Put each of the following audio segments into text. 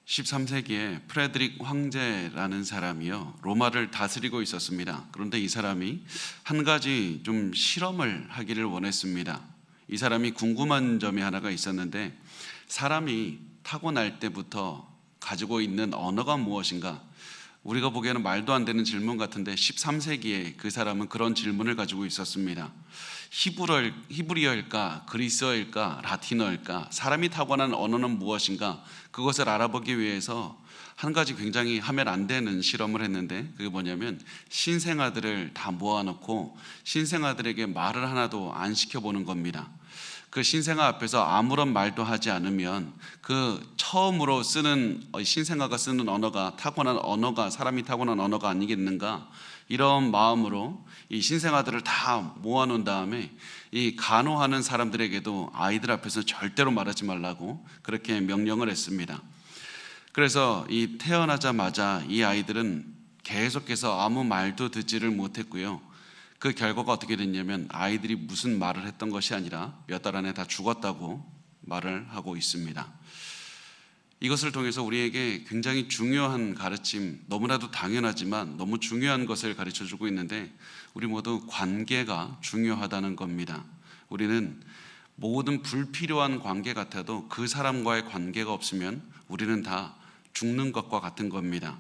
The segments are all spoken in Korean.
13세기에 프레드릭 황제라는 사람이요, 로마를 다스리고 있었습니다. 그런데 이 사람이 한 가지 좀 실험을 하기를 원했습니다. 이 사람이 궁금한 점이 하나가 있었는데, 사람이 타고날 때부터 가지고 있는 언어가 무엇인가? 우리가 보기에는 말도 안 되는 질문 같은데 13세기에 그 사람은 그런 질문을 가지고 있었습니다. 히브리어일까, 그리스어일까, 라틴어일까? 사람이 타고난 언어는 무엇인가? 그것을 알아보기 위해서 한 가지 굉장히 하면 안 되는 실험을 했는데, 그게 뭐냐면 신생아들을 다 모아놓고 신생아들에게 말을 하나도 안 시켜보는 겁니다. 그 신생아 앞에서 아무런 말도 하지 않으면 그 처음으로 쓰는 신생아가 쓰는 언어가 타고난 언어가 사람이 타고난 언어가 아니겠는가, 이런 마음으로 이 신생아들을 다 모아놓은 다음에 이 간호하는 사람들에게도 아이들 앞에서 절대로 말하지 말라고 그렇게 명령을 했습니다. 그래서 이 태어나자마자 이 아이들은 계속해서 아무 말도 듣지를 못했고요. 그 결과가 어떻게 됐냐면 아이들이 무슨 말을 했던 것이 아니라 몇 달 안에 다 죽었다고 말을 하고 있습니다. 이것을 통해서 우리에게 굉장히 중요한 가르침, 너무나도 당연하지만 너무 중요한 것을 가르쳐주고 있는데, 우리 모두 관계가 중요하다는 겁니다. 우리는 모든 불필요한 관계 같아도 그 사람과의 관계가 없으면 우리는 다 죽는 것과 같은 겁니다.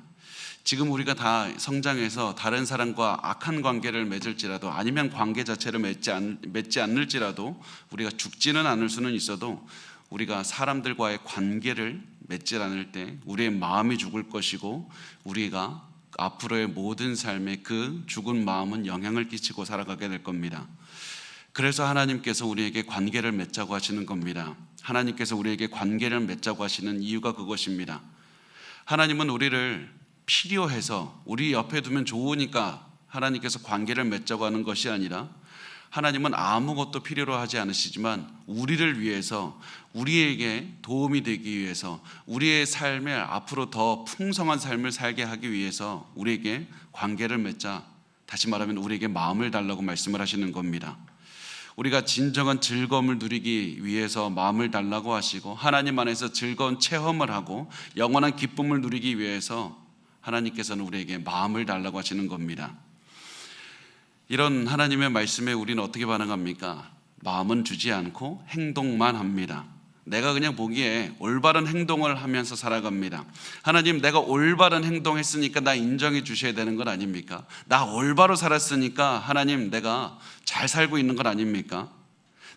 지금 우리가 다 성장해서 다른 사람과 악한 관계를 맺을지라도, 아니면 관계 자체를 맺지 않을지라도, 우리가 죽지는 않을 수는 있어도 우리가 사람들과의 관계를 맺지 않을 때 우리의 마음이 죽을 것이고, 우리가 앞으로의 모든 삶에 그 죽은 마음은 영향을 끼치고 살아가게 될 겁니다. 그래서 하나님께서 우리에게 관계를 맺자고 하시는 겁니다. 하나님께서 우리에게 관계를 맺자고 하시는 이유가 그것입니다. 하나님은 우리를 필요해서 우리 옆에 두면 좋으니까 하나님께서 관계를 맺자고 하는 것이 아니라, 하나님은 아무것도 필요로 하지 않으시지만 우리를 위해서, 우리에게 도움이 되기 위해서, 우리의 삶에 앞으로 더 풍성한 삶을 살게 하기 위해서 우리에게 관계를 맺자, 다시 말하면 우리에게 마음을 달라고 말씀을 하시는 겁니다. 우리가 진정한 즐거움을 누리기 위해서 마음을 달라고 하시고, 하나님 안에서 즐거운 체험을 하고 영원한 기쁨을 누리기 위해서 하나님께서는 우리에게 마음을 달라고 하시는 겁니다. 이런 하나님의 말씀에 우리는 어떻게 반응합니까? 마음은 주지 않고 행동만 합니다. 내가 그냥 보기에 올바른 행동을 하면서 살아갑니다. 하나님, 내가 올바른 행동했으니까 나 인정해 주셔야 되는 건 아닙니까? 나 올바로 살았으니까 하나님 내가 잘 살고 있는 건 아닙니까?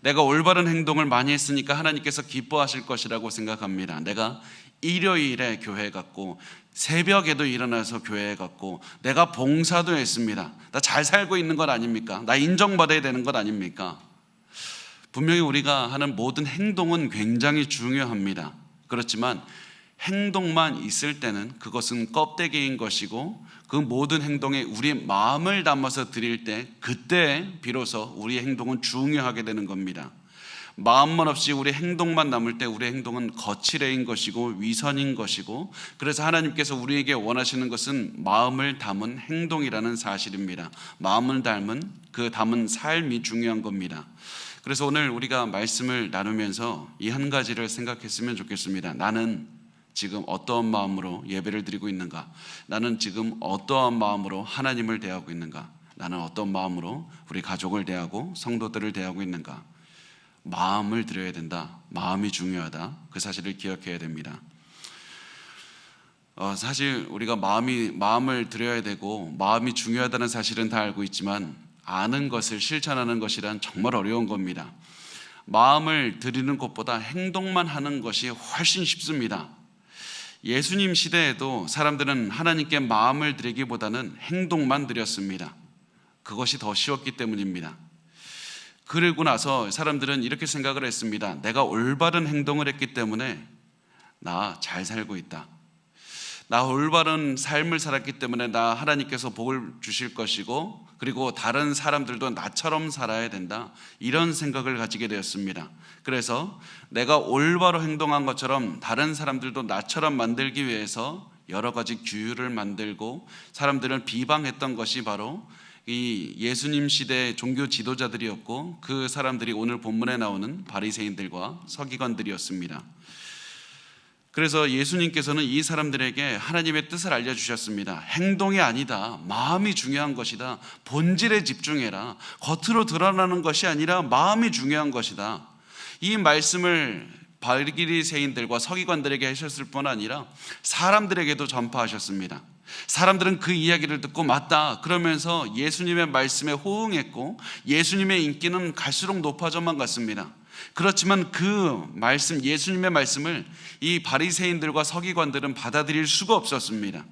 내가 올바른 행동을 많이 했으니까 하나님께서 기뻐하실 것이라고 생각합니다. 내가 일요일에 교회 갔고 새벽에도 일어나서 교회에 갔고 내가 봉사도 했습니다. 나 잘 살고 있는 것 아닙니까? 나 인정받아야 되는 것 아닙니까? 분명히 우리가 하는 모든 행동은 굉장히 중요합니다. 그렇지만 행동만 있을 때는 그것은 껍데기인 것이고, 그 모든 행동에 우리의 마음을 담아서 드릴 때 그때 비로소 우리의 행동은 중요하게 되는 겁니다. 마음만 없이 우리 행동만 남을 때 우리의 행동은 거칠애인 것이고 위선인 것이고, 그래서 하나님께서 우리에게 원하시는 것은 마음을 담은 행동이라는 사실입니다. 마음을 담은 삶이 중요한 겁니다. 그래서 오늘 우리가 말씀을 나누면서 이 한 가지를 생각했으면 좋겠습니다. 나는 지금 어떠한 마음으로 예배를 드리고 있는가? 나는 지금 어떠한 마음으로 하나님을 대하고 있는가? 나는 어떤 마음으로 우리 가족을 대하고 성도들을 대하고 있는가? 마음을 드려야 된다. 마음이 중요하다. 그 사실을 기억해야 됩니다. 사실 우리가 마음을 드려야 되고 마음이 중요하다는 사실은 다 알고 있지만, 아는 것을 실천하는 것이란 정말 어려운 겁니다. 마음을 드리는 것보다 행동만 하는 것이 훨씬 쉽습니다. 예수님 시대에도 사람들은 하나님께 마음을 드리기보다는 행동만 드렸습니다. 그것이 더 쉬웠기 때문입니다. 그러고 나서 사람들은 이렇게 생각을 했습니다. 내가 올바른 행동을 했기 때문에 나 잘 살고 있다. 나 올바른 삶을 살았기 때문에 나 하나님께서 복을 주실 것이고, 그리고 다른 사람들도 나처럼 살아야 된다. 이런 생각을 가지게 되었습니다. 그래서 내가 올바로 행동한 것처럼 다른 사람들도 나처럼 만들기 위해서 여러 가지 규율을 만들고 사람들을 비방했던 것이 바로 이 예수님 시대의 종교 지도자들이었고, 그 사람들이 오늘 본문에 나오는 바리새인들과 서기관들이었습니다. 그래서 예수님께서는 이 사람들에게 하나님의 뜻을 알려주셨습니다. 행동이 아니다, 마음이 중요한 것이다. 본질에 집중해라. 겉으로 드러나는 것이 아니라 마음이 중요한 것이다. 이 말씀을 바리새인들과 서기관들에게 하셨을 뿐 아니라 사람들에게도 전파하셨습니다. 사람들은 그 이야기를 듣고 맞다 그러면서 예수님의 말씀에 호응했고 예수님의 인기는 갈수록 높아져만 갔습니다. 그렇지만 그 말씀, 예수님의 말씀을 이 바리새인들과 서기관들은 받아들일 수가 없었습니다.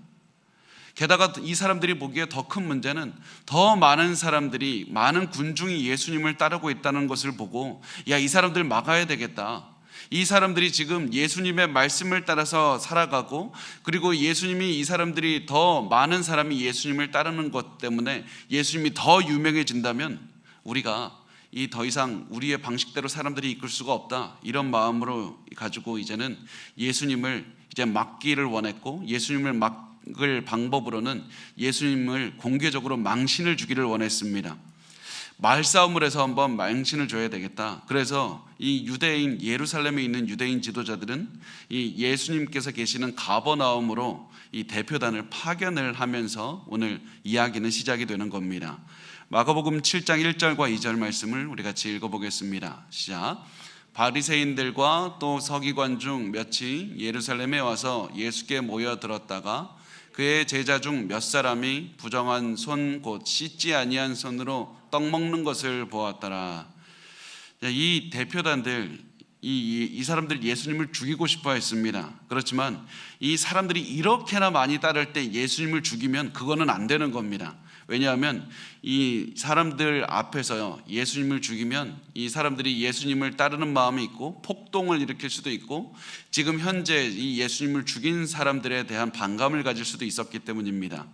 게다가 이 사람들이 보기에 더 큰 문제는 더 많은 사람들이, 많은 군중이 예수님을 따르고 있다는 것을 보고 야, 이 사람들 막아야 되겠다. 이 사람들이 지금 예수님의 말씀을 따라서 살아가고, 그리고 예수님이, 이 사람들이 더 많은 사람이 예수님을 따르는 것 때문에 예수님이 더 유명해진다면 우리가 이 더 이상 우리의 방식대로 사람들이 이끌 수가 없다, 이런 마음으로 가지고 이제는 예수님을 이제 막기를 원했고, 예수님을 막을 방법으로는 예수님을 공개적으로 망신을 주기를 원했습니다. 말싸움을 해서 한번 망신을 줘야 되겠다. 그래서 이 유대인, 예루살렘에 있는 유대인 지도자들은 이 예수님께서 계시는 가버나움으로 이 대표단을 파견을 하면서 오늘 이야기는 시작이 되는 겁니다. 마가복음 7장 1절과 2절 말씀을 우리 같이 읽어보겠습니다. 시작. 바리새인들과 또 서기관 중 몇이 예루살렘에 와서 예수께 모여들었다가 그의 제자 중 몇 사람이 부정한 손, 곧 씻지 아니한 손으로 떡 먹는 것을 보았더라. 이 대표단들, 이 사람들 예수님을 죽이고 싶어 했습니다. 그렇지만 이 사람들이 이렇게나 많이 따를 때 예수님을 죽이면 그거는 안 되는 겁니다. 왜냐하면 이 사람들 앞에서 예수님을 죽이면 이 사람들이 예수님을 따르는 마음이 있고 폭동을 일으킬 수도 있고, 지금 현재 이 예수님을 죽인 사람들에 대한 반감을 가질 수도 있었기 때문입니다.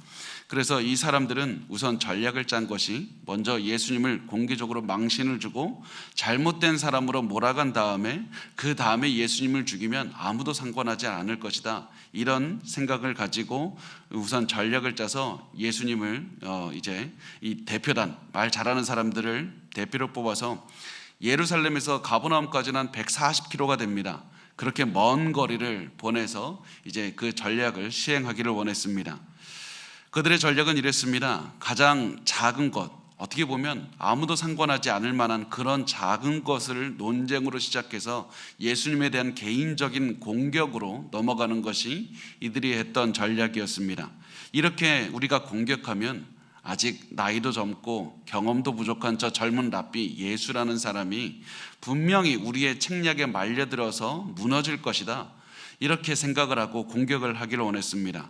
그래서 이 사람들은 우선 전략을 짠 것이, 먼저 예수님을 공개적으로 망신을 주고 잘못된 사람으로 몰아간 다음에 그 다음에 예수님을 죽이면 아무도 상관하지 않을 것이다, 이런 생각을 가지고 우선 전략을 짜서 예수님을 이제 이 대표단, 말 잘하는 사람들을 대표로 뽑아서 예루살렘에서 가버나움까지는 한 140km가 됩니다. 그렇게 먼 거리를 보내서 이제 그 전략을 시행하기를 원했습니다. 그들의 전략은 이랬습니다. 가장 작은 것, 어떻게 보면 아무도 상관하지 않을 만한 그런 작은 것을 논쟁으로 시작해서 예수님에 대한 개인적인 공격으로 넘어가는 것이 이들이 했던 전략이었습니다. 이렇게 우리가 공격하면 아직 나이도 젊고 경험도 부족한 저 젊은 랍비 예수라는 사람이 분명히 우리의 책략에 말려들어서 무너질 것이다, 이렇게 생각을 하고 공격을 하기를 원했습니다.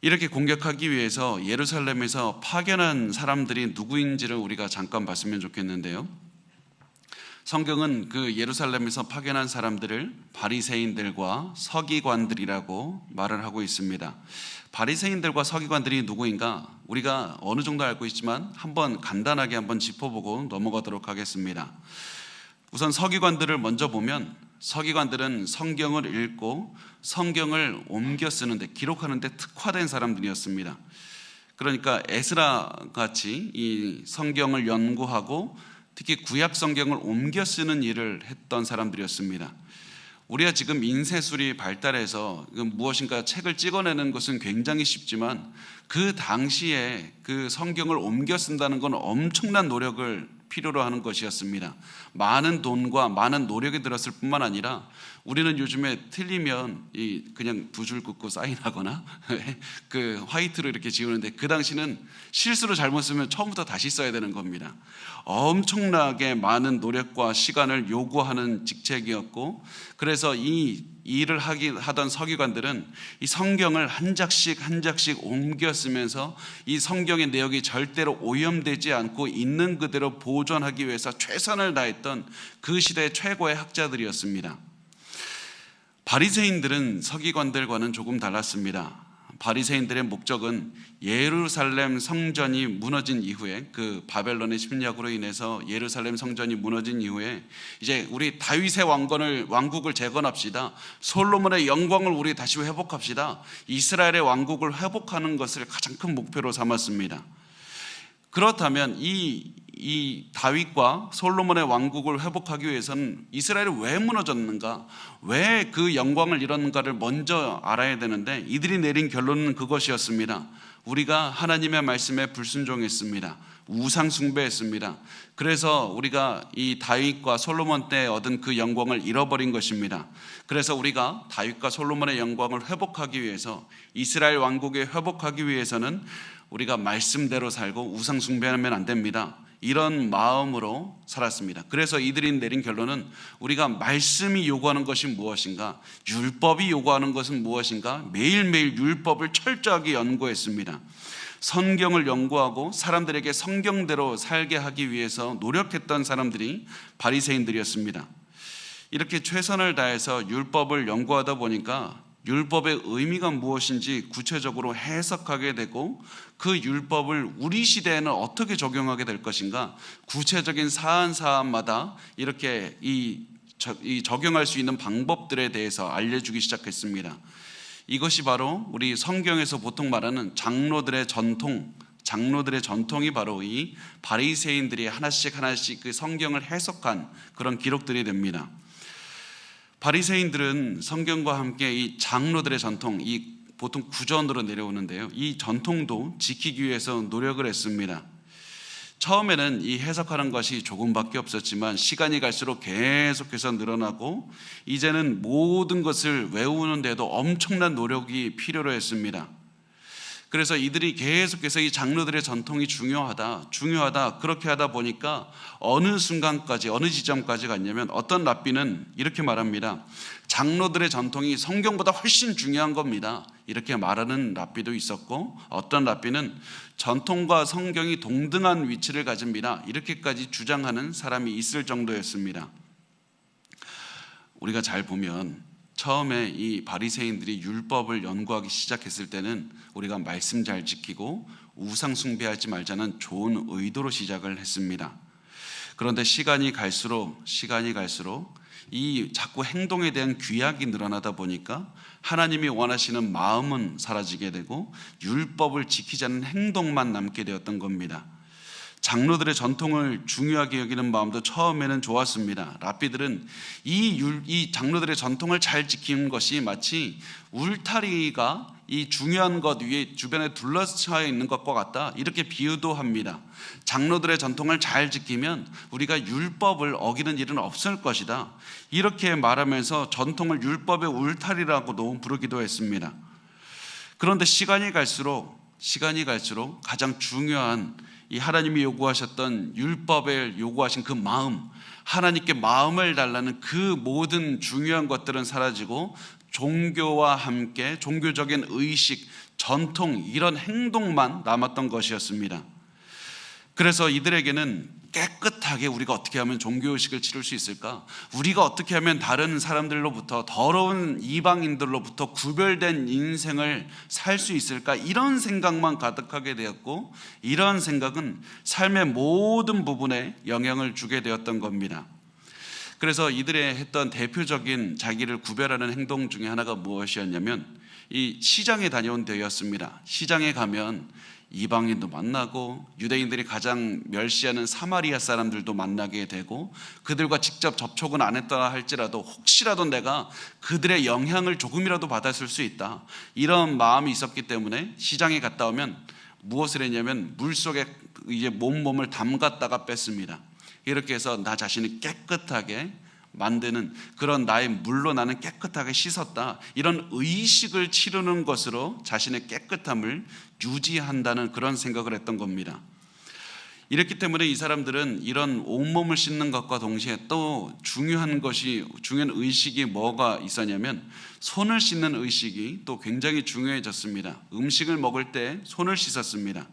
이렇게 공격하기 위해서 예루살렘에서 파견한 사람들이 누구인지를 우리가 잠깐 봤으면 좋겠는데요. 성경은 그 예루살렘에서 파견한 사람들을 바리새인들과 서기관들이라고 말을 하고 있습니다. 바리새인들과 서기관들이 누구인가 우리가 어느 정도 알고 있지만 한번 간단하게 한번 짚어보고 넘어가도록 하겠습니다. 우선 서기관들을 먼저 보면, 서기관들은 성경을 읽고 성경을 옮겨 쓰는데, 기록하는데 특화된 사람들이었습니다. 그러니까 에스라 같이 이 성경을 연구하고 특히 구약 성경을 옮겨 쓰는 일을 했던 사람들이었습니다. 우리가 지금 인쇄술이 발달해서 무엇인가 책을 찍어내는 것은 굉장히 쉽지만 그 당시에 그 성경을 옮겨 쓴다는 건 엄청난 노력을 필요로 하는 것이었습니다. 많은 돈과 많은 노력이 들었을 뿐만 아니라 우리는 요즘에 틀리면 그냥 두 줄 긋고 사인하거나 그 화이트로 이렇게 지우는데, 그 당시는 실수로 잘못 쓰면 처음부터 다시 써야 되는 겁니다. 엄청나게 많은 노력과 시간을 요구하는 직책이었고, 그래서 이 일을 하던 서기관들은 이 성경을 한 장씩 한 장씩 옮겨 쓰면서 이 성경의 내용이 절대로 오염되지 않고 있는 그대로 보존하기 위해서 최선을 다했던 그 시대의 최고의 학자들이었습니다. 바리새인들은 서기관들과는 조금 달랐습니다. 바리새인들의 목적은 예루살렘 성전이 무너진 이후에, 그 바벨론의 침략으로 인해서 예루살렘 성전이 무너진 이후에 이제 우리 다윗의 왕국을 재건합시다, 솔로몬의 영광을 우리 다시 회복합시다, 이스라엘의 왕국을 회복하는 것을 가장 큰 목표로 삼았습니다. 그렇다면 이 이 다윗과 솔로몬의 왕국을 회복하기 위해서는 이스라엘이 왜 무너졌는가, 왜 그 영광을 잃었는가를 먼저 알아야 되는데, 이들이 내린 결론은 그것이었습니다. 우리가 하나님의 말씀에 불순종했습니다. 우상 숭배했습니다. 그래서 우리가 이 다윗과 솔로몬 때 얻은 그 영광을 잃어버린 것입니다. 그래서 우리가 다윗과 솔로몬의 영광을 회복하기 위해서, 이스라엘 왕국에 회복하기 위해서는 우리가 말씀대로 살고 우상 숭배하면 안 됩니다. 이런 마음으로 살았습니다. 그래서 이들이 내린 결론은 우리가 말씀이 요구하는 것이 무엇인가, 율법이 요구하는 것은 무엇인가, 매일매일 율법을 철저하게 연구했습니다. 성경을 연구하고 사람들에게 성경대로 살게 하기 위해서 노력했던 사람들이 바리새인들이었습니다. 이렇게 최선을 다해서 율법을 연구하다 보니까 율법의 의미가 무엇인지 구체적으로 해석하게 되고, 그 율법을 우리 시대에는 어떻게 적용하게 될 것인가, 구체적인 사안마다 이렇게 이 적용할 수 있는 방법들에 대해서 알려주기 시작했습니다. 이것이 바로 우리 성경에서 보통 말하는 장로들의 전통이 바로 이 바리새인들이 하나씩 그 성경을 해석한 그런 기록들이 됩니다. 바리새인들은 성경과 함께 이 장로들의 전통, 이 보통 구전으로 내려오는데요, 이 전통도 지키기 위해서 노력을 했습니다. 처음에는 이 해석하는 것이 조금밖에 없었지만 시간이 갈수록 계속해서 늘어나고, 이제는 모든 것을 외우는데도 엄청난 노력이 필요로 했습니다. 그래서 이들이 계속해서 이 장로들의 전통이 중요하다 그렇게 하다 보니까 어느 순간까지, 어느 지점까지 갔냐면, 어떤 랍비는 이렇게 말합니다. 장로들의 전통이 성경보다 훨씬 중요한 겁니다. 이렇게 말하는 랍비도 있었고, 어떤 랍비는 전통과 성경이 동등한 위치를 가집니다. 이렇게까지 주장하는 사람이 있을 정도였습니다. 우리가 잘 보면 처음에 이 바리새인들이 율법을 연구하기 시작했을 때는 우리가 말씀 잘 지키고 우상 숭배하지 말자는 좋은 의도로 시작을 했습니다. 그런데 시간이 갈수록 이 자꾸 행동에 대한 규약이 늘어나다 보니까 하나님이 원하시는 마음은 사라지게 되고 율법을 지키자는 행동만 남게 되었던 겁니다. 장로들의 전통을 중요하게 여기는 마음도 처음에는 좋았습니다. 랍비들은 이 장로들의 전통을 잘 지키는 것이 마치 울타리가 이 중요한 것 위에 주변에 둘러싸여 있는 것과 같다, 이렇게 비유도 합니다. 장로들의 전통을 잘 지키면 우리가 율법을 어기는 일은 없을 것이다, 이렇게 말하면서 전통을 율법의 울타리라고도 부르기도 했습니다. 그런데 시간이 갈수록 가장 중요한 이 하나님이 요구하셨던 율법에 요구하신 그 마음, 하나님께 마음을 달라는 그 모든 중요한 것들은 사라지고 종교와 함께 종교적인 의식, 전통, 이런 행동만 남았던 것이었습니다. 그래서 이들에게는 깨끗하게 우리가 어떻게 하면 종교의식을 치를 수 있을까? 우리가 어떻게 하면 다른 사람들로부터, 더러운 이방인들로부터 구별된 인생을 살 수 있을까? 이런 생각만 가득하게 되었고, 이런 생각은 삶의 모든 부분에 영향을 주게 되었던 겁니다. 그래서 이들의 했던 대표적인 자기를 구별하는 행동 중에 하나가 무엇이었냐면, 이 시장에 다녀온 때였습니다. 시장에 가면 이방인도 만나고 유대인들이 가장 멸시하는 사마리아 사람들도 만나게 되고, 그들과 직접 접촉은 안 했다 할지라도 혹시라도 내가 그들의 영향을 조금이라도 받았을 수 있다, 이런 마음이 있었기 때문에 시장에 갔다 오면 무엇을 했냐면 물속에 이제 몸을 담갔다가 뺐습니다. 이렇게 해서 나 자신이 깨끗하게 만드는, 그런 나의 물로 나는 깨끗하게 씻었다, 이런 의식을 치르는 것으로 자신의 깨끗함을 유지한다는 그런 생각을 했던 겁니다. 이렇기 때문에 이 사람들은 이런 온몸을 씻는 것과 동시에 또 중요한 의식이 뭐가 있었냐면, 손을 씻는 의식이 또 굉장히 중요해졌습니다. 음식을 먹을 때 손을 씻었습니다.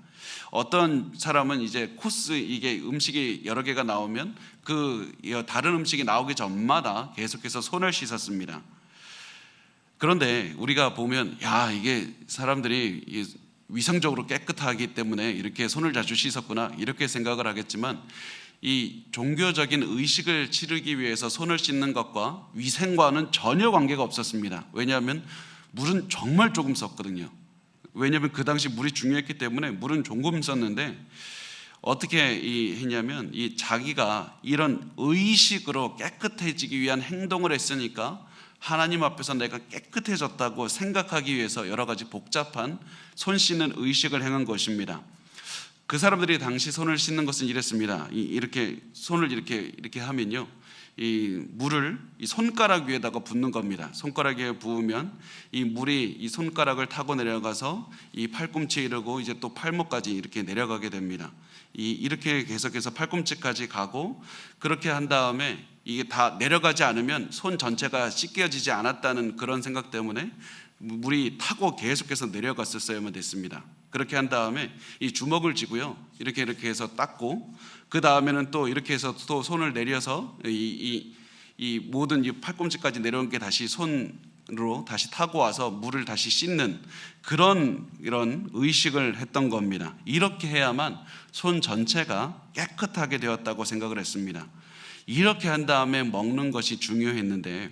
어떤 사람은 이제 이게 음식이 여러 개가 나오면 그 다른 음식이 나오기 전마다 계속해서 손을 씻었습니다. 그런데 우리가 보면 이게 사람들이 위생적으로 깨끗하기 때문에 이렇게 손을 자주 씻었구나, 이렇게 생각을 하겠지만, 이 종교적인 의식을 치르기 위해서 손을 씻는 것과 위생과는 전혀 관계가 없었습니다. 왜냐하면 물은 정말 조금 썼거든요. 왜냐하면 그 당시 물이 중요했기 때문에 물은 조금 썼는데, 어떻게 했냐면 이 자기가 이런 의식으로 깨끗해지기 위한 행동을 했으니까 하나님 앞에서 내가 깨끗해졌다고 생각하기 위해서 여러 가지 복잡한 손 씻는 의식을 행한 것입니다. 그 사람들이 당시 손을 씻는 것은 이랬습니다. 이렇게 손을 이렇게 하면요, 이 물을 이 손가락 위에다가 붓는 겁니다. 손가락 위에 부으면 이 물이 이 손가락을 타고 내려가서 이 팔꿈치에 이르고 이제 또 팔목까지 이렇게 내려가게 됩니다. 이렇게 계속해서 팔꿈치까지 가고, 그렇게 한 다음에 이게 다 내려가지 않으면 손 전체가 씻겨지지 않았다는 그런 생각 때문에 물이 타고 계속해서 내려갔었어야만 됐습니다. 그렇게 한 다음에 이 주먹을 쥐고요, 이렇게 해서 닦고, 그 다음에는 또 이렇게 해서 또 손을 내려서 이 모든 이 팔꿈치까지 내려온 게 다시 손으로 다시 타고 와서 물을 다시 씻는 이런 의식을 했던 겁니다. 이렇게 해야만 손 전체가 깨끗하게 되었다고 생각을 했습니다. 이렇게 한 다음에 먹는 것이 중요했는데,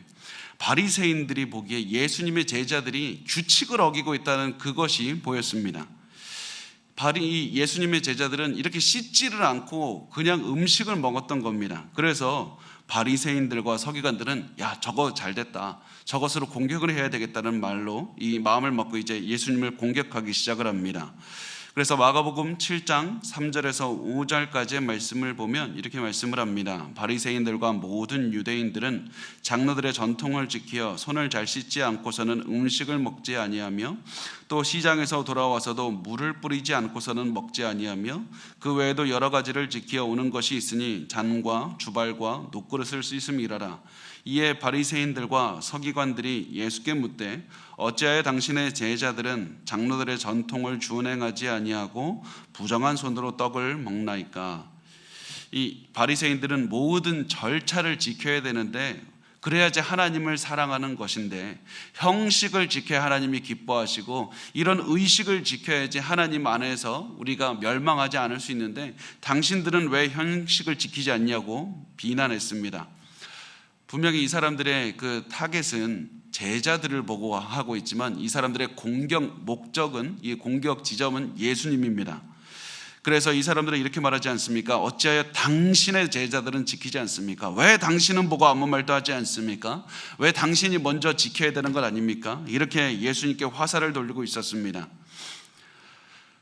바리새인들이 보기에 예수님의 제자들이 규칙을 어기고 있다는 그것이 보였습니다. 예수님의 제자들은 이렇게 씻지를 않고 그냥 음식을 먹었던 겁니다. 그래서 바리새인들과 서기관들은 야, 저거 잘됐다, 저것으로 공격을 해야 되겠다는 말로 이 마음을 먹고 이제 예수님을 공격하기 시작을 합니다. 그래서 마가복음 7장 3절에서 5절까지의 말씀을 보면 이렇게 말씀을 합니다. 바리새인들과 모든 유대인들은 장로들의 전통을 지켜 손을 잘 씻지 않고서는 음식을 먹지 아니하며, 또 시장에서 돌아와서도 물을 뿌리지 않고서는 먹지 아니하며, 그 외에도 여러 가지를 지켜 오는 것이 있으니 잔과 주발과 녹그릇을 씻음이라라. 이에 바리새인들과 서기관들이 예수께 묻되, 어찌하여 당신의 제자들은 장로들의 전통을 준행하지 아니하고 부정한 손으로 떡을 먹나이까? 이 바리새인들은 모든 절차를 지켜야 되는데, 그래야지 하나님을 사랑하는 것인데, 형식을 지켜야 하나님이 기뻐하시고 이런 의식을 지켜야지 하나님 안에서 우리가 멸망하지 않을 수 있는데, 당신들은 왜 형식을 지키지 않냐고 비난했습니다. 분명히 이 사람들의 그 타겟은 제자들을 보고 하고 있지만, 이 사람들의 공격 목적은, 이 공격 지점은 예수님입니다. 그래서 이 사람들은 이렇게 말하지 않습니까? 어찌하여 당신의 제자들은 지키지 않습니까? 왜 당신은 보고 아무 말도 하지 않습니까? 왜 당신이 먼저 지켜야 되는 것 아닙니까? 이렇게 예수님께 화살을 돌리고 있었습니다.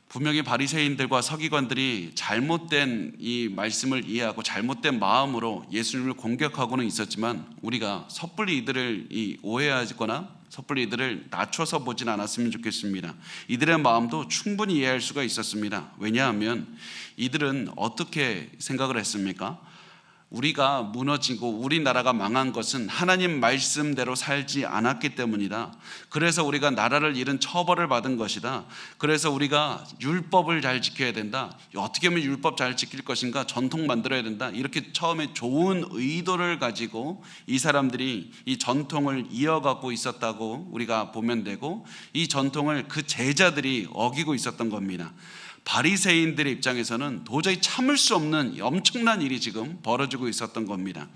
분명히 바리새인들과 서기관들이 잘못된 이 말씀을 이해하고 잘못된 마음으로 예수님을 공격하고는 있었지만, 우리가 섣불리 이들을 오해하거나 섣불리 이들을 낮춰서 보진 않았으면 좋겠습니다. 이들의 마음도 충분히 이해할 수가 있었습니다. 왜냐하면 이들은 어떻게 생각을 했습니까? 우리가 무너지고 우리나라가 망한 것은 하나님 말씀대로 살지 않았기 때문이다. 그래서 우리가 나라를 잃은 처벌을 받은 것이다. 그래서 우리가 율법을 잘 지켜야 된다. 어떻게 하면 율법 잘 지킬 것인가? 전통 만들어야 된다. 이렇게 처음에 좋은 의도를 가지고 이 사람들이 이 전통을 이어가고 있었다고 우리가 보면 되고, 이 전통을 그 제자들이 어기고 있었던 겁니다. 바리새인들의 입장에서는 도저히 참을 수 없는 엄청난 일이 지금 벌어지고 있었던 겁니다.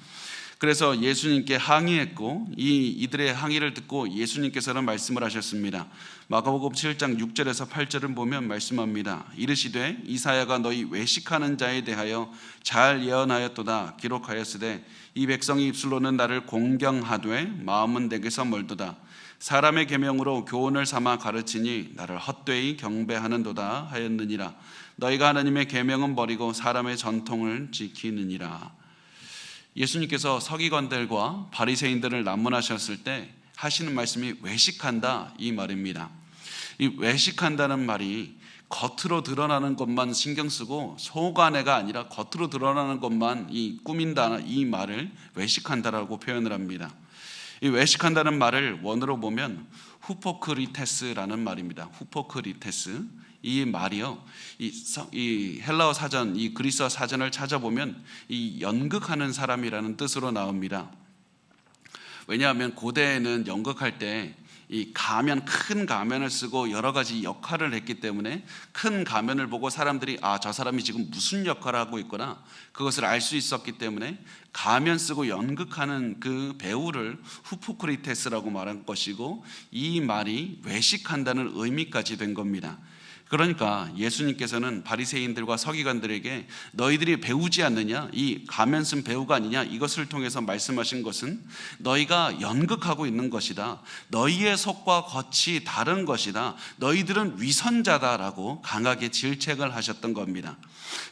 그래서 예수님께 항의했고, 이들의 항의를 듣고 예수님께서는 말씀을 하셨습니다. 마가복음 7장 6절에서 8절을 보면 말씀합니다. 이르시되 이사야가 너희 외식하는 자에 대하여 잘 예언하였도다. 기록하였으되 이 백성이 입술로는 나를 공경하되 마음은 내게서 멀도다. 사람의 계명으로 교훈을 삼아 가르치니 나를 헛되이 경배하는도다 하였느니라. 너희가 하나님의 계명은 버리고 사람의 전통을 지키느니라. 예수님께서 서기관들과 바리새인들을 난문하셨을 때 하시는 말씀이 외식한다, 이 말입니다. 이 외식한다는 말이 겉으로 드러나는 것만 신경 쓰고 속 안에가 아니라 겉으로 드러나는 것만 꾸민다, 이 말을 외식한다라고 표현을 합니다. 이 외식한다는 말을 원어로 보면 후포크리테스라는 말입니다. 후포크리테스, 이 말이요, 이 헬라어 사전, 이 그리스어 사전을 찾아보면 이 연극하는 사람이라는 뜻으로 나옵니다. 왜냐하면 고대에는 연극할 때 이 가면, 큰 가면을 쓰고 여러 가지 역할을 했기 때문에 큰 가면을 보고 사람들이 저 사람이 지금 무슨 역할을 하고 있구나, 그것을 알 수 있었기 때문에 가면 쓰고 연극하는 그 배우를 후포크리테스라고 말한 것이고, 이 말이 외식한다는 의미까지 된 겁니다. 그러니까 예수님께서는 바리새인들과 서기관들에게 너희들이 배우지 않느냐, 이 가면 쓴 배우가 아니냐, 이것을 통해서 말씀하신 것은 너희가 연극하고 있는 것이다, 너희의 속과 겉이 다른 것이다, 너희들은 위선자다라고 강하게 질책을 하셨던 겁니다.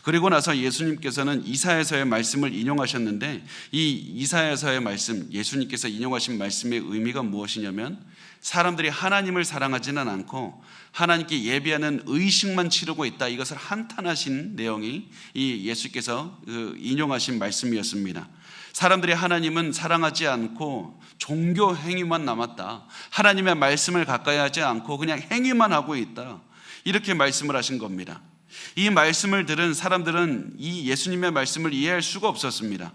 그리고 나서 예수님께서는 이사야서의 말씀을 인용하셨는데, 이 이사야서의 말씀, 예수님께서 인용하신 말씀의 의미가 무엇이냐면 사람들이 하나님을 사랑하지는 않고 하나님께 예배하는 의식만 치르고 있다, 이것을 한탄하신 내용이 이 예수께서 인용하신 말씀이었습니다. 사람들이 하나님은 사랑하지 않고 종교 행위만 남았다, 하나님의 말씀을 가까이 하지 않고 그냥 행위만 하고 있다, 이렇게 말씀을 하신 겁니다. 이 말씀을 들은 사람들은 이 예수님의 말씀을 이해할 수가 없었습니다.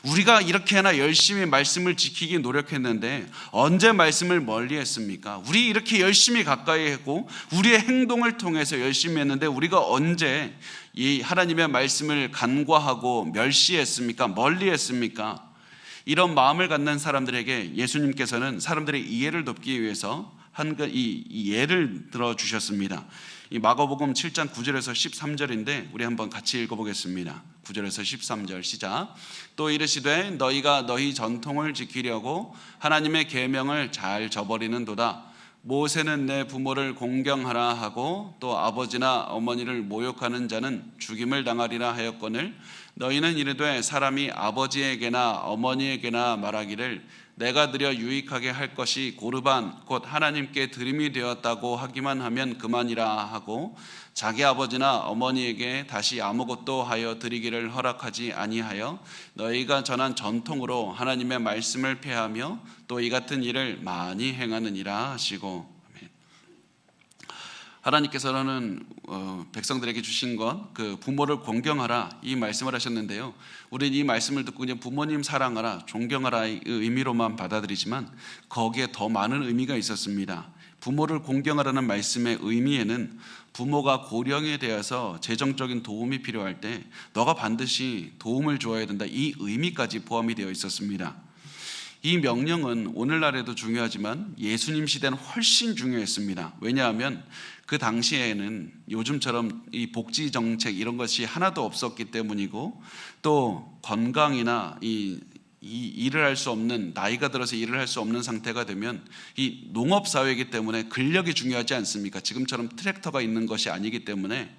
우리가 이렇게나 열심히 말씀을 지키기 노력했는데 언제 말씀을 멀리 했습니까? 우리 이렇게 열심히 가까이 했고 우리의 행동을 통해서 열심히 했는데 우리가 언제 이 하나님의 말씀을 간과하고 멸시했습니까? 멀리 했습니까? 이런 마음을 갖는 사람들에게 예수님께서는 사람들의 이해를 돕기 위해서 이 예를 들어주셨습니다. 이 마가복음 7장 9절에서 13절인데 우리 한번 같이 읽어보겠습니다. 9절에서 13절 시작. 또 이르시되 너희가 너희 전통을 지키려고 하나님의 계명을 잘 저버리는도다. 모세는 내 부모를 공경하라 하고 또 아버지나 어머니를 모욕하는 자는 죽임을 당하리라 하였거늘 너희는 이르되 사람이 아버지에게나 어머니에게나 말하기를 내가 드려 유익하게 할 것이 고르반 곧 하나님께 드림이 되었다고 하기만 하면 그만이라 하고 자기 아버지나 어머니에게 다시 아무것도 하여 드리기를 허락하지 아니하여 너희가 전한 전통으로 하나님의 말씀을 폐하며 또 이 같은 일을 많이 행하느니라 하시고, 하나님께서는 백성들에게 주신 것, 그 부모를 공경하라, 이 말씀을 하셨는데요, 우리는 이 말씀을 듣고 그냥 부모님 사랑하라, 존경하라의 의미로만 받아들이지만 거기에 더 많은 의미가 있었습니다. 부모를 공경하라는 말씀의 의미에는 부모가 고령에 되어서 재정적인 도움이 필요할 때 너가 반드시 도움을 줘야 된다, 이 의미까지 포함이 되어 있었습니다. 이 명령은 오늘날에도 중요하지만 예수님 시대는 훨씬 중요했습니다. 왜냐하면 그 당시에는 요즘처럼 이 복지 정책 이런 것이 하나도 없었기 때문이고, 또 건강이나 이 일을 할 수 없는, 나이가 들어서 일을 할 수 없는 상태가 되면 이 농업 사회이기 때문에 근력이 중요하지 않습니까? 지금처럼 트랙터가 있는 것이 아니기 때문에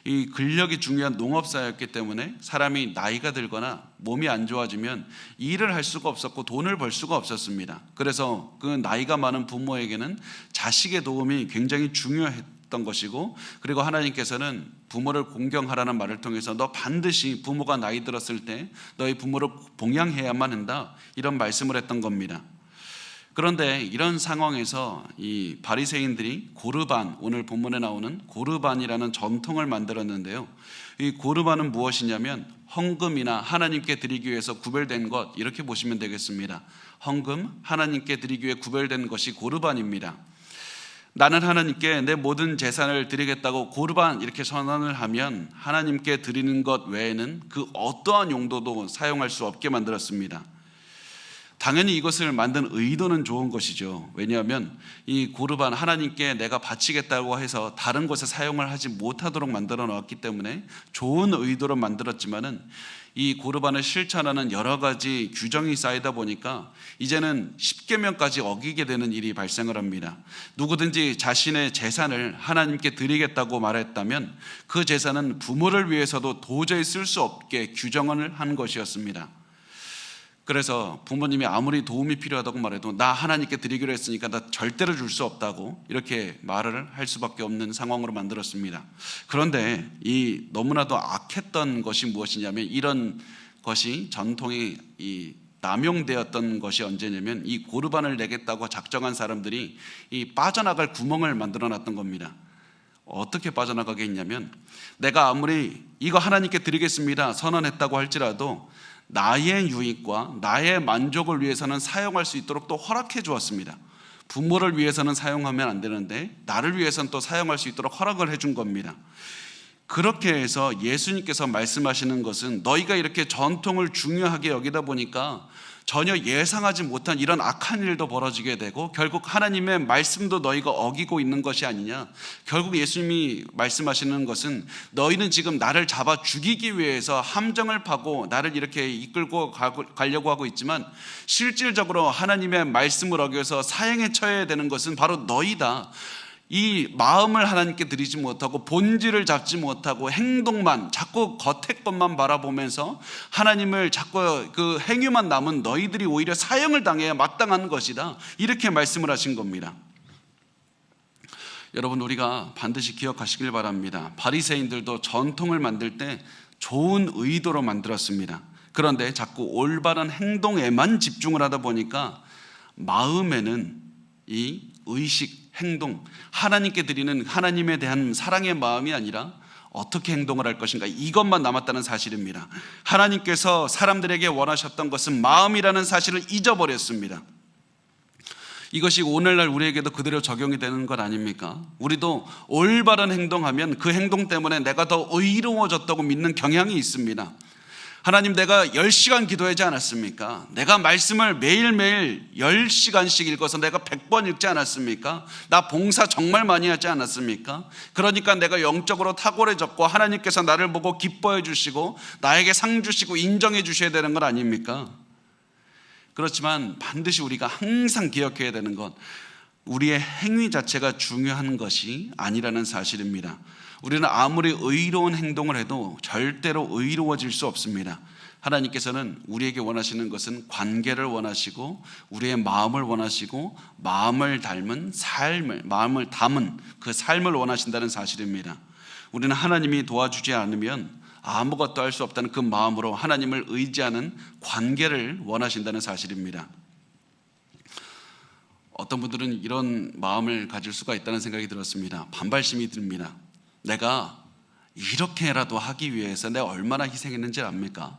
이 근력이 중요한 농업 사회였기 때문에 사람이 나이가 들거나 몸이 안 좋아지면 일을 할 수가 없었고 돈을 벌 수가 없었습니다. 그래서 그 나이가 많은 부모에게는 자식의 도움이 굉장히 중요했던 것이고, 그리고 하나님께서는 부모를 공경하라는 말을 통해서 너 반드시 부모가 나이 들었을 때 너희 부모를 봉양해야만 한다, 이런 말씀을 했던 겁니다. 그런데 이런 상황에서 이 바리새인들이 고르반, 오늘 본문에 나오는 고르반이라는 전통을 만들었는데요, 이 고르반은 무엇이냐면 헌금이나 하나님께 드리기 위해서 구별된 것, 이렇게 보시면 되겠습니다. 헌금, 하나님께 드리기 위해 구별된 것이 고르반입니다. 나는 하나님께 내 모든 재산을 드리겠다고 고르반 이렇게 선언을 하면 하나님께 드리는 것 외에는 그 어떠한 용도도 사용할 수 없게 만들었습니다. 당연히 이것을 만든 의도는 좋은 것이죠. 왜냐하면 이 고르반, 하나님께 내가 바치겠다고 해서 다른 곳에 사용을 하지 못하도록 만들어 놓았기 때문에 좋은 의도로 만들었지만은 이 고르반을 실천하는 여러 가지 규정이 쌓이다 보니까 이제는 십계명까지 어기게 되는 일이 발생을 합니다. 누구든지 자신의 재산을 하나님께 드리겠다고 말했다면 그 재산은 부모를 위해서도 도저히 쓸 수 없게 규정을 한 것이었습니다. 그래서 부모님이 아무리 도움이 필요하다고 말해도 나 하나님께 드리기로 했으니까 나 절대로 줄 수 없다고 이렇게 말을 할 수밖에 없는 상황으로 만들었습니다. 그런데 이 너무나도 악했던 것이 무엇이냐면, 이런 것이 전통이 남용되었던 것이 언제냐면 이 고르반을 내겠다고 작정한 사람들이 이 빠져나갈 구멍을 만들어 놨던 겁니다. 어떻게 빠져나가게 했냐면, 내가 아무리 이거 하나님께 드리겠습니다 선언했다고 할지라도 나의 유익과 나의 만족을 위해서는 사용할 수 있도록 또 허락해 주었습니다. 부모를 위해서는 사용하면 안 되는데 나를 위해서는 또 사용할 수 있도록 허락을 해준 겁니다. 그렇게 해서 예수님께서 말씀하시는 것은 너희가 이렇게 전통을 중요하게 여기다 보니까 전혀 예상하지 못한 이런 악한 일도 벌어지게 되고 결국 하나님의 말씀도 너희가 어기고 있는 것이 아니냐. 결국 예수님이 말씀하시는 것은 너희는 지금 나를 잡아 죽이기 위해서 함정을 파고 나를 이렇게 이끌고 가려고 하고 있지만 실질적으로 하나님의 말씀을 어겨서 사형에 처해야 되는 것은 바로 너희다. 이 마음을 하나님께 드리지 못하고 본질을 잡지 못하고 행동만 자꾸 겉의 것만 바라보면서 하나님을 자꾸 그 행위만 남은 너희들이 오히려 사형을 당해야 마땅한 것이다. 이렇게 말씀을 하신 겁니다. 여러분, 우리가 반드시 기억하시길 바랍니다. 바리새인들도 전통을 만들 때 좋은 의도로 만들었습니다. 그런데 자꾸 올바른 행동에만 집중을 하다 보니까 마음에는 이 의식, 행동, 하나님께 드리는 하나님에 대한 사랑의 마음이 아니라 어떻게 행동을 할 것인가, 이것만 남았다는 사실입니다. 하나님께서 사람들에게 원하셨던 것은 마음이라는 사실을 잊어버렸습니다. 이것이 오늘날 우리에게도 그대로 적용이 되는 것 아닙니까? 우리도 올바른 행동하면 그 행동 때문에 내가 더 의로워졌다고 믿는 경향이 있습니다. 하나님, 내가 10시간 기도하지 않았습니까? 내가 말씀을 매일매일 10시간씩 읽어서 내가 100번 읽지 않았습니까? 나 봉사 정말 많이 하지 않았습니까? 그러니까 내가 영적으로 탁월해졌고 하나님께서 나를 보고 기뻐해 주시고 나에게 상 주시고 인정해 주셔야 되는 것 아닙니까? 그렇지만 반드시 우리가 항상 기억해야 되는 것, 우리의 행위 자체가 중요한 것이 아니라는 사실입니다. 우리는 아무리 의로운 행동을 해도 절대로 의로워질 수 없습니다. 하나님께서는 우리에게 원하시는 것은 관계를 원하시고 우리의 마음을 원하시고 마음을 담은 그 삶을 원하신다는 사실입니다. 우리는 하나님이 도와주지 않으면 아무것도 할 수 없다는 그 마음으로 하나님을 의지하는 관계를 원하신다는 사실입니다. 어떤 분들은 이런 마음을 가질 수가 있다는 생각이 들었습니다. 반발심이 듭니다. 내가 이렇게라도 하기 위해서 내가 얼마나 희생했는지 압니까?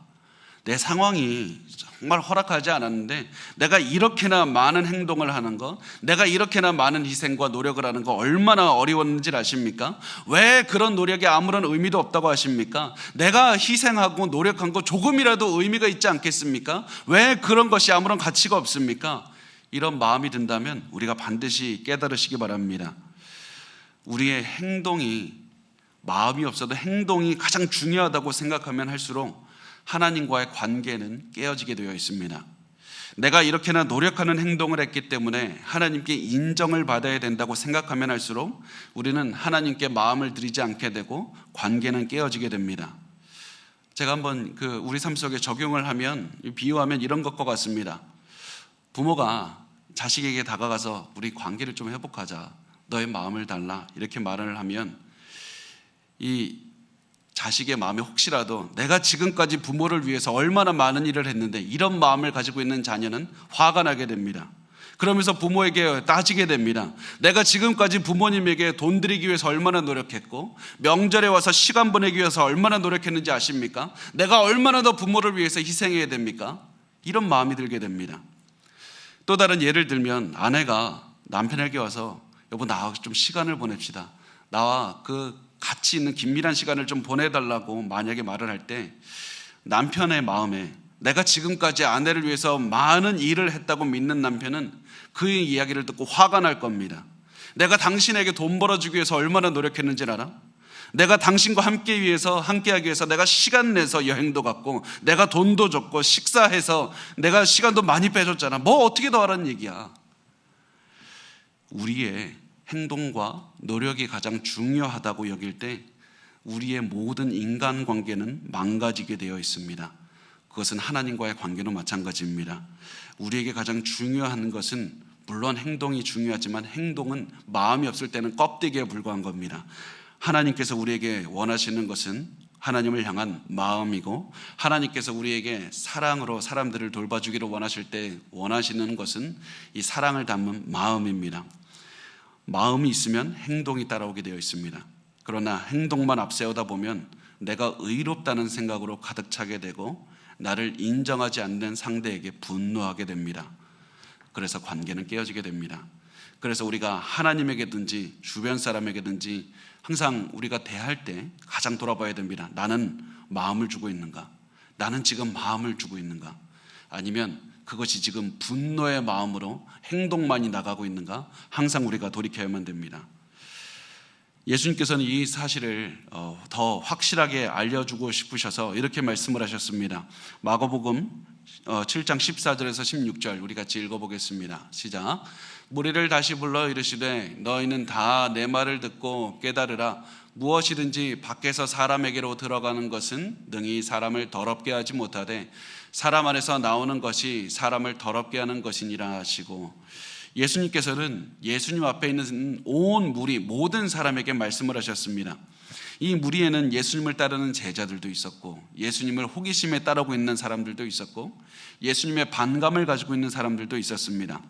내 상황이 정말 허락하지 않았는데 내가 이렇게나 많은 행동을 하는 거, 내가 이렇게나 많은 희생과 노력을 하는 거 얼마나 어려웠는지 아십니까? 왜 그런 노력이 아무런 의미도 없다고 하십니까? 내가 희생하고 노력한 거 조금이라도 의미가 있지 않겠습니까? 왜 그런 것이 아무런 가치가 없습니까? 이런 마음이 든다면 우리가 반드시 깨달으시기 바랍니다. 우리의 행동이, 마음이 없어도 행동이 가장 중요하다고 생각하면 할수록 하나님과의 관계는 깨어지게 되어 있습니다. 내가 이렇게나 노력하는 행동을 했기 때문에 하나님께 인정을 받아야 된다고 생각하면 할수록 우리는 하나님께 마음을 들이지 않게 되고 관계는 깨어지게 됩니다. 제가 한번 우리 삶 속에 적용을 하면, 비유하면 이런 것과 같습니다. 부모가 자식에게 다가가서 우리 관계를 좀 회복하자, 너의 마음을 달라, 이렇게 말을 하면 이 자식의 마음에 혹시라도 내가 지금까지 부모를 위해서 얼마나 많은 일을 했는데 이런 마음을 가지고 있는 자녀는 화가 나게 됩니다. 그러면서 부모에게 따지게 됩니다. 내가 지금까지 부모님에게 돈 드리기 위해서 얼마나 노력했고 명절에 와서 시간 보내기 위해서 얼마나 노력했는지 아십니까? 내가 얼마나 더 부모를 위해서 희생해야 됩니까? 이런 마음이 들게 됩니다. 또 다른 예를 들면 아내가 남편에게 와서 여보, 나와 좀 시간을 보냅시다, 나와 같이 있는 긴밀한 시간을 좀 보내달라고 만약에 말을 할 때 남편의 마음에, 내가 지금까지 아내를 위해서 많은 일을 했다고 믿는 남편은 그 이야기를 듣고 화가 날 겁니다. 내가 당신에게 돈 벌어주기 위해서 얼마나 노력했는지 알아? 내가 당신과 함께하기 위해서 내가 시간 내서 여행도 갔고 내가 돈도 줬고 식사해서 내가 시간도 많이 빼줬잖아. 뭐 어떻게 더 하라는 얘기야. 우리의 행동과 노력이 가장 중요하다고 여길 때 우리의 모든 인간관계는 망가지게 되어 있습니다. 그것은 하나님과의 관계도 마찬가지입니다. 우리에게 가장 중요한 것은 물론 행동이 중요하지만 행동은 마음이 없을 때는 껍데기에 불과한 겁니다. 하나님께서 우리에게 원하시는 것은 하나님을 향한 마음이고 하나님께서 우리에게 사랑으로 사람들을 돌봐주기를 원하실 때 원하시는 것은 이 사랑을 담은 마음입니다. 마음이 있으면 행동이 따라오게 되어 있습니다. 그러나 행동만 앞세우다 보면 내가 의롭다는 생각으로 가득 차게 되고 나를 인정하지 않는 상대에게 분노하게 됩니다. 그래서 관계는 깨어지게 됩니다. 그래서 우리가 하나님에게든지 주변 사람에게든지 항상 우리가 대할 때 가장 돌아봐야 됩니다. 나는 마음을 주고 있는가? 나는 지금 마음을 주고 있는가? 아니면 그것이 지금 분노의 마음으로 행동만이 나가고 있는가? 항상 우리가 돌이켜야만 됩니다. 예수님께서는 이 사실을 더 확실하게 알려주고 싶으셔서 이렇게 말씀을 하셨습니다. 마가복음 7장 14절에서 16절 우리 같이 읽어보겠습니다. 시작. 무리를 다시 불러 이르시되 너희는 다 내 말을 듣고 깨달으라. 무엇이든지 밖에서 사람에게로 들어가는 것은 능히 사람을 더럽게 하지 못하되 사람 안에서 나오는 것이 사람을 더럽게 하는 것이니라 하시고, 예수님께서는 예수님 앞에 있는 온 무리 모든 사람에게 말씀을 하셨습니다. 이 무리에는 예수님을 따르는 제자들도 있었고 예수님을 호기심에 따르고 있는 사람들도 있었고 예수님의 반감을 가지고 있는 사람들도 있었습니다.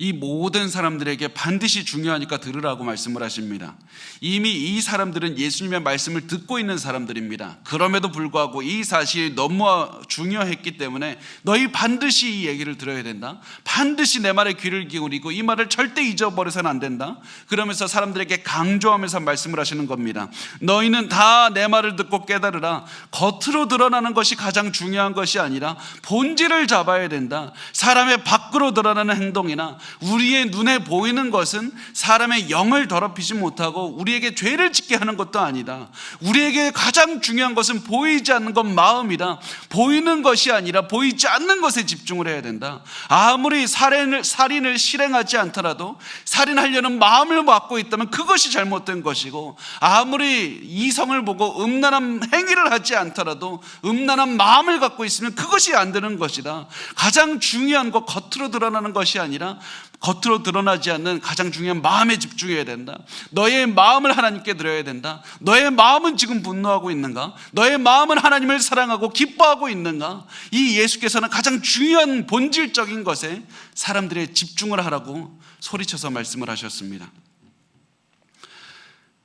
이 모든 사람들에게 반드시 중요하니까 들으라고 말씀을 하십니다. 이미 이 사람들은 예수님의 말씀을 듣고 있는 사람들입니다. 그럼에도 불구하고 이 사실이 너무 중요했기 때문에 너희 반드시 이 얘기를 들어야 된다. 반드시 내 말에 귀를 기울이고 이 말을 절대 잊어버려서는 안 된다. 그러면서 사람들에게 강조하면서 말씀을 하시는 겁니다. 너희는 다 내 말을 듣고 깨달으라. 겉으로 드러나는 것이 가장 중요한 것이 아니라 본질을 잡아야 된다. 사람의 밖으로 드러나는 행동이나 우리의 눈에 보이는 것은 사람의 영을 더럽히지 못하고 우리에게 죄를 짓게 하는 것도 아니다. 우리에게 가장 중요한 것은 보이지 않는 것 마음이다. 보이는 것이 아니라 보이지 않는 것에 집중을 해야 된다. 아무리 살인을 실행하지 않더라도 살인하려는 마음을 갖고 있다면 그것이 잘못된 것이고, 아무리 이성을 보고 음란한 행위를 하지 않더라도 음란한 마음을 갖고 있으면 그것이 안 되는 것이다. 가장 중요한 것 겉으로 드러나는 것이 아니라 겉으로 드러나지 않는 가장 중요한 마음에 집중해야 된다. 너의 마음을 하나님께 드려야 된다. 너의 마음은 지금 분노하고 있는가? 너의 마음은 하나님을 사랑하고 기뻐하고 있는가? 이 예수께서는 가장 중요한 본질적인 것에 사람들의 집중을 하라고 소리쳐서 말씀을 하셨습니다.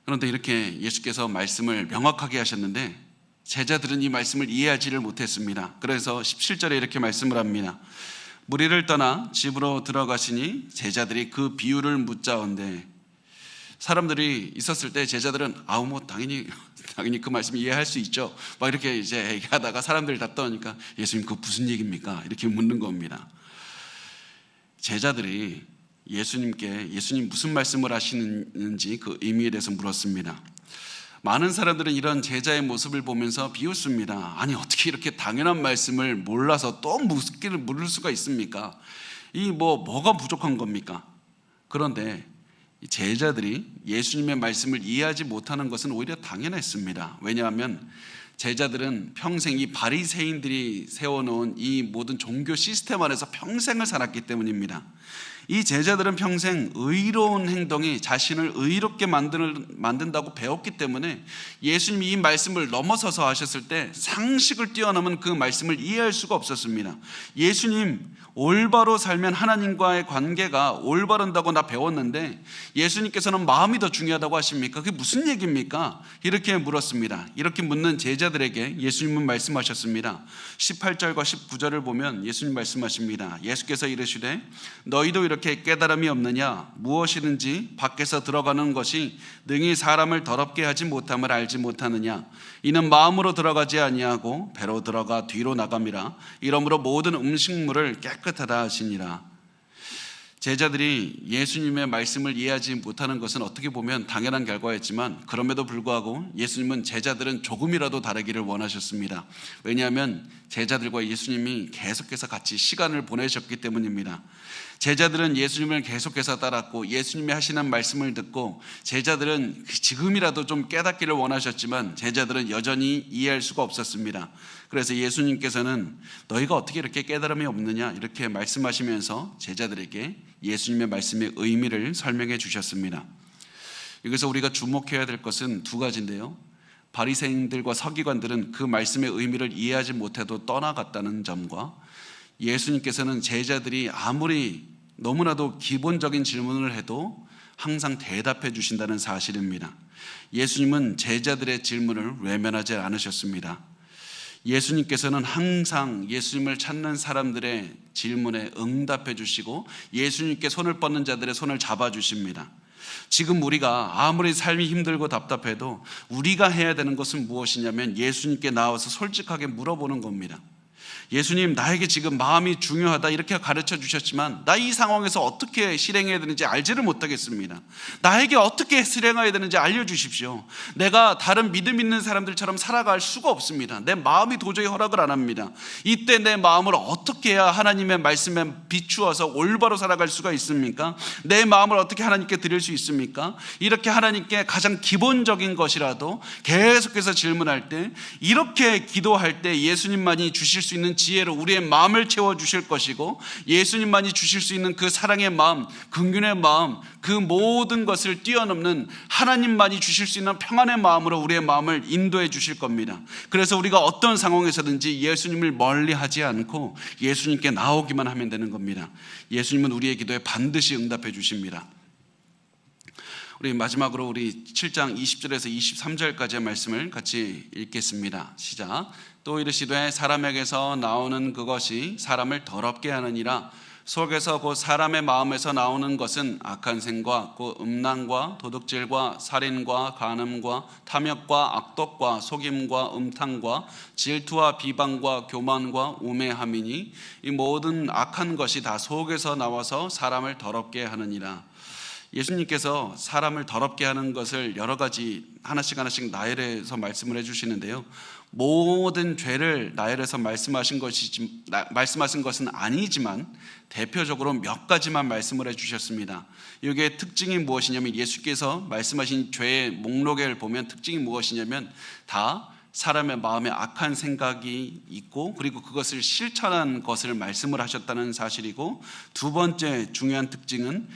그런데 이렇게 예수께서 말씀을 명확하게 하셨는데 제자들은 이 말씀을 이해하지를 못했습니다. 그래서 17절에 이렇게 말씀을 합니다. 무리를 떠나 집으로 들어가시니 제자들이 그 비유를 묻자온대. 사람들이 있었을 때 제자들은 당연히 그 말씀 이해할 수 있죠. 막 이렇게 이제 얘기하다가 사람들이 다 떠니까 예수님 그거 무슨 얘기입니까? 이렇게 묻는 겁니다. 제자들이 예수님 무슨 말씀을 하시는지 그 의미에 대해서 물었습니다. 많은 사람들은 이런 제자의 모습을 보면서 비웃습니다. 아니 어떻게 이렇게 당연한 말씀을 몰라서 또 묻기를 물을 수가 있습니까? 뭐가 부족한 겁니까? 그런데 제자들이 예수님의 말씀을 이해하지 못하는 것은 오히려 당연했습니다. 왜냐하면 제자들은 평생 이 바리새인들이 세워놓은 이 모든 종교 시스템 안에서 평생을 살았기 때문입니다. 이 제자들은 평생 의로운 행동이 자신을 의롭게 만든다고 배웠기 때문에 예수님이 이 말씀을 넘어서서 하셨을 때 상식을 뛰어넘은 그 말씀을 이해할 수가 없었습니다. 예수님, 올바로 살면 하나님과의 관계가 올바른다고 나 배웠는데 예수님께서는 마음이 더 중요하다고 하십니까? 그게 무슨 얘기입니까? 이렇게 물었습니다. 이렇게 묻는 제자들에게 예수님은 말씀하셨습니다. 18절과 19절을 보면 예수님 말씀하십니다. 예수께서 이르시되 너희도 이렇게 깨달음이 없느냐? 무엇이든지 밖에서 들어가는 것이 능히 사람을 더럽게 하지 못함을 알지 못하느냐? 이는 마음으로 들어가지 아니하고 배로 들어가 뒤로 나감이라. 이러므로 모든 음식물을 깨끗하다 하시니라. 제자들이 예수님의 말씀을 이해하지 못하는 것은 어떻게 보면 당연한 결과였지만 그럼에도 불구하고 예수님은 제자들은 조금이라도 다르기를 원하셨습니다. 왜냐하면 제자들과 예수님이 계속해서 같이 시간을 보내셨기 때문입니다. 제자들은 예수님을 계속해서 따랐고 예수님이 하시는 말씀을 듣고 제자들은 지금이라도 좀 깨닫기를 원하셨지만 제자들은 여전히 이해할 수가 없었습니다. 그래서 예수님께서는 너희가 어떻게 이렇게 깨달음이 없느냐 이렇게 말씀하시면서 제자들에게 예수님의 말씀의 의미를 설명해 주셨습니다. 여기서 우리가 주목해야 될 것은 두 가지인데요. 바리새인들과 서기관들은 그 말씀의 의미를 이해하지 못해도 떠나갔다는 점과 예수님께서는 제자들이 아무리 너무나도 기본적인 질문을 해도 항상 대답해 주신다는 사실입니다. 예수님은 제자들의 질문을 외면하지 않으셨습니다. 예수님께서는 항상 예수님을 찾는 사람들의 질문에 응답해 주시고 예수님께 손을 뻗는 자들의 손을 잡아 주십니다. 지금 우리가 아무리 삶이 힘들고 답답해도 우리가 해야 되는 것은 무엇이냐면 예수님께 나와서 솔직하게 물어보는 겁니다. 예수님, 나에게 지금 마음이 중요하다 이렇게 가르쳐 주셨지만 나 이 상황에서 어떻게 실행해야 되는지 알지를 못하겠습니다. 나에게 어떻게 실행해야 되는지 알려주십시오. 내가 다른 믿음 있는 사람들처럼 살아갈 수가 없습니다. 내 마음이 도저히 허락을 안 합니다. 이때 내 마음을 어떻게 해야 하나님의 말씀에 비추어서 올바로 살아갈 수가 있습니까? 내 마음을 어떻게 하나님께 드릴 수 있습니까? 이렇게 하나님께 가장 기본적인 것이라도 계속해서 질문할 때, 이렇게 기도할 때 예수님만이 주실 수 있는 지혜로 우리의 마음을 채워주실 것이고, 예수님만이 주실 수 있는 그 사랑의 마음, 긍휼의 마음, 그 모든 것을 뛰어넘는 하나님만이 주실 수 있는 평안의 마음으로 우리의 마음을 인도해 주실 겁니다. 그래서 우리가 어떤 상황에서든지 예수님을 멀리하지 않고 예수님께 나오기만 하면 되는 겁니다. 예수님은 우리의 기도에 반드시 응답해 주십니다. 우리 마지막으로 우리 7장 20절에서 23절까지의 말씀을 같이 읽겠습니다. 시작. 또 이르시되 사람에게서 나오는 그것이 사람을 더럽게 하느니라. 속에서 곧 사람의 마음에서 나오는 것은 악한 생과 곧 음란과 도둑질과 살인과 간음과 탐욕과 악독과 속임과 음탕과 질투와 비방과 교만과 우매함이니 이 모든 악한 것이 다 속에서 나와서 사람을 더럽게 하느니라. 예수님께서 사람을 더럽게 하는 것을 여러 가지 하나씩 나열해서 말씀을 해주시는데요, 모든 죄를 나열해서 말씀하신 것은 아니지만 대표적으로 몇 가지만 말씀을 해주셨습니다. 이게 특징이 무엇이냐면, 예수께서 말씀하신 죄의 목록을 보면 특징이 무엇이냐면 다 사람의 마음에 악한 생각이 있고, 그리고 그것을 실천한 것을 말씀을 하셨다는 사실이고, 두 번째 중요한 특징은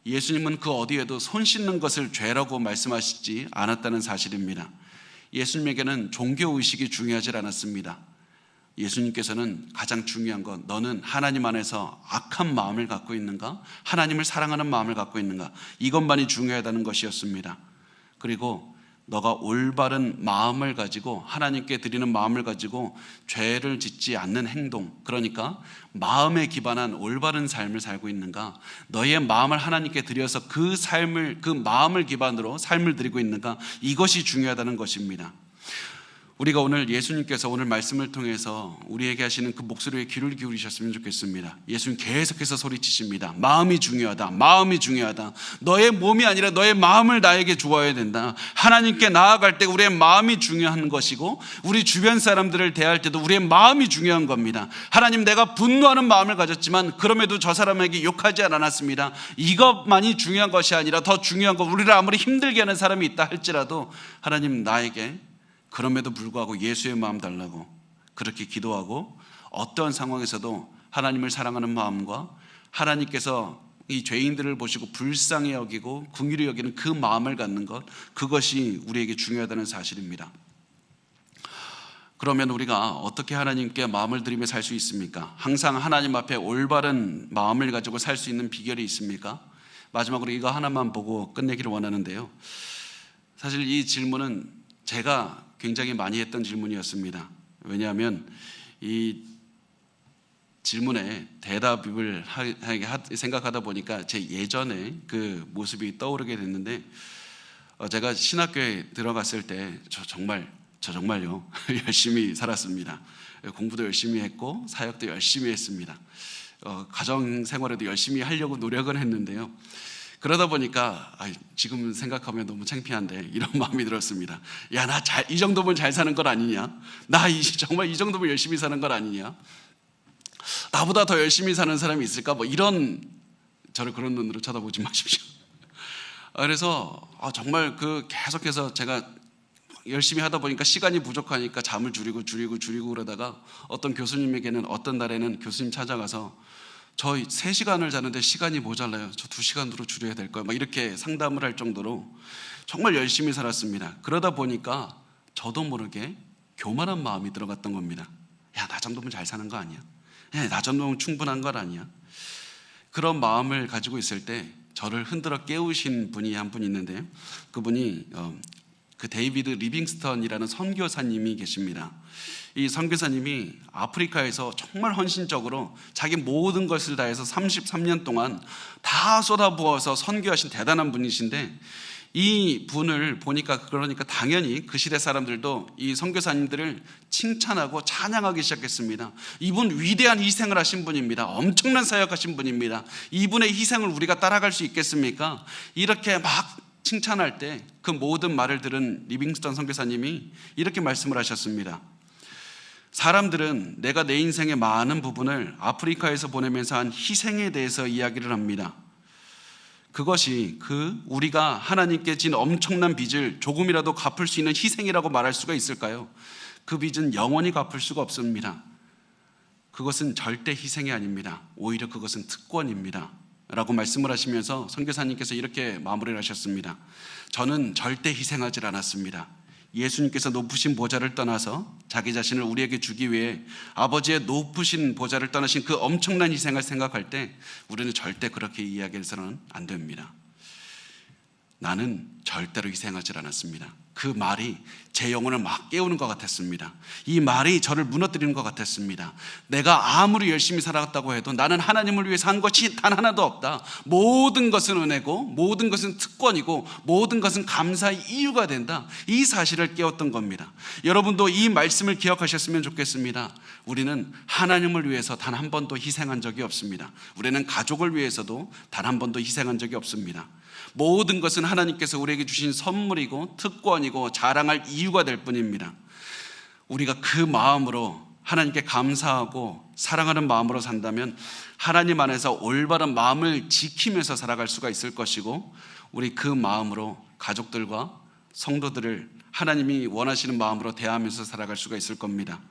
예수님은 그 어디에도 손 씻는 것을 죄라고 말씀하시지 않았다는 사실입니다. 예수님에게는 종교의식이 중요하지 않았습니다. 예수님께서는 가장 중요한 건, 너는 하나님 안에서 악한 마음을 갖고 있는가? 하나님을 사랑하는 마음을 갖고 있는가? 이것만이 중요하다는 것이었습니다. 그리고 너가 올바른 마음을 가지고, 하나님께 드리는 마음을 가지고 죄를 짓지 않는 행동, 그러니까 마음에 기반한 올바른 삶을 살고 있는가? 너의 마음을 하나님께 드려서 그 마음을 기반으로 삶을 드리고 있는가? 이것이 중요하다는 것입니다. 우리가 오늘 예수님께서 오늘 말씀을 통해서 우리에게 하시는 그 목소리에 귀를 기울이셨으면 좋겠습니다. 예수님 계속해서 소리치십니다. 마음이 중요하다. 마음이 중요하다. 너의 몸이 아니라 너의 마음을 나에게 주어야 된다. 하나님께 나아갈 때 우리의 마음이 중요한 것이고, 우리 주변 사람들을 대할 때도 우리의 마음이 중요한 겁니다. 하나님, 내가 분노하는 마음을 가졌지만 그럼에도 저 사람에게 욕하지 않았습니다. 이것만이 중요한 것이 아니라 더 중요한 것, 우리를 아무리 힘들게 하는 사람이 있다 할지라도 하나님, 나에게 그럼에도 불구하고 예수의 마음 달라고 그렇게 기도하고, 어떠한 상황에서도 하나님을 사랑하는 마음과 하나님께서 이 죄인들을 보시고 불쌍히 여기고 긍휼히 여기는 그 마음을 갖는 것, 그것이 우리에게 중요하다는 사실입니다. 그러면 우리가 어떻게 하나님께 마음을 드리며 살 수 있습니까? 항상 하나님 앞에 올바른 마음을 가지고 살 수 있는 비결이 있습니까? 마지막으로 이거 하나만 보고 끝내기를 원하는데요, 사실 이 질문은 제가 굉장히 많이 했던 질문이었습니다. 왜냐하면 이 질문에 대답을 생각하다 보니까 제 예전에 그 모습이 떠오르게 됐는데, 제가 신학교에 들어갔을 때 저 정말요 열심히 살았습니다. 공부도 열심히 했고 사역도 열심히 했습니다. 가정 생활에도 열심히 하려고 노력은 했는데요, 그러다 보니까 지금 생각하면 너무 창피한데 이런 마음이 들었습니다. 야, 나 이 정도면 잘 사는 건 아니냐? 나 정말 이 정도면 열심히 사는 건 아니냐? 나보다 더 열심히 사는 사람이 있을까? 저를 그런 눈으로 쳐다보지 마십시오. 그래서 정말 계속해서 제가 열심히 하다 보니까 시간이 부족하니까 잠을 줄이고 그러다가 어떤 교수님에게는 어떤 날에는 교수님 찾아가서 저 3시간을 자는데 시간이 모자라요. 저 2시간으로 줄여야 될 거예요. 이렇게 상담을 할 정도로 정말 열심히 살았습니다. 그러다 보니까 저도 모르게 교만한 마음이 들어갔던 겁니다. 야, 나 정도면 잘 사는 거 아니야? 야, 나 정도면 충분한 건 아니야? 그런 마음을 가지고 있을 때 저를 흔들어 깨우신 분이 한 분 있는데, 그분이 그 데이비드 리빙스턴이라는 선교사님이 계십니다. 이 선교사님이 아프리카에서 정말 헌신적으로 자기 모든 것을 다해서 33년 동안 다 쏟아부어서 선교하신 대단한 분이신데, 이 분을 보니까 그러니까 당연히 그 시대 사람들도 이 선교사님들을 칭찬하고 찬양하기 시작했습니다. 이분 위대한 희생을 하신 분입니다. 엄청난 사역하신 분입니다. 이분의 희생을 우리가 따라갈 수 있겠습니까? 이렇게 막 칭찬할 때 그 모든 말을 들은 리빙스턴 선교사님이 이렇게 말씀을 하셨습니다. 사람들은 내가 내 인생의 많은 부분을 아프리카에서 보내면서 한 희생에 대해서 이야기를 합니다. 그것이 우리가 하나님께 진 엄청난 빚을 조금이라도 갚을 수 있는 희생이라고 말할 수가 있을까요? 그 빚은 영원히 갚을 수가 없습니다. 그것은 절대 희생이 아닙니다. 오히려 그것은 특권입니다. 라고 말씀을 하시면서 선교사님께서 이렇게 마무리를 하셨습니다. 저는 절대 희생하지 않았습니다. 예수님께서 높으신 보좌를 떠나서 자기 자신을 우리에게 주기 위해 아버지의 높으신 보좌를 떠나신 그 엄청난 희생을 생각할 때 우리는 절대 그렇게 이야기해서는 안 됩니다. 나는 절대로 희생하지 않았습니다. 그 말이 제 영혼을 막 깨우는 것 같았습니다. 이 말이 저를 무너뜨리는 것 같았습니다. 내가 아무리 열심히 살아갔다고 해도 나는 하나님을 위해서 한 것이 단 하나도 없다. 모든 것은 은혜고 모든 것은 특권이고 모든 것은 감사의 이유가 된다. 이 사실을 깨웠던 겁니다. 여러분도 이 말씀을 기억하셨으면 좋겠습니다. 우리는 하나님을 위해서 단 한 번도 희생한 적이 없습니다. 우리는 가족을 위해서도 단 한 번도 희생한 적이 없습니다. 모든 것은 하나님께서 우리에게 주신 선물이고 특권이고 자랑할 이유가 될 뿐입니다. 우리가 그 마음으로 하나님께 감사하고 사랑하는 마음으로 산다면 하나님 안에서 올바른 마음을 지키면서 살아갈 수가 있을 것이고, 우리 그 마음으로 가족들과 성도들을 하나님이 원하시는 마음으로 대하면서 살아갈 수가 있을 겁니다.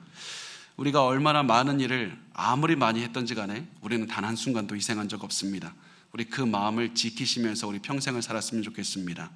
우리가 얼마나 많은 일을 아무리 많이 했던지 간에 우리는 단 한순간도 희생한 적 없습니다. 우리 그 마음을 지키시면서 우리 평생을 살았으면 좋겠습니다.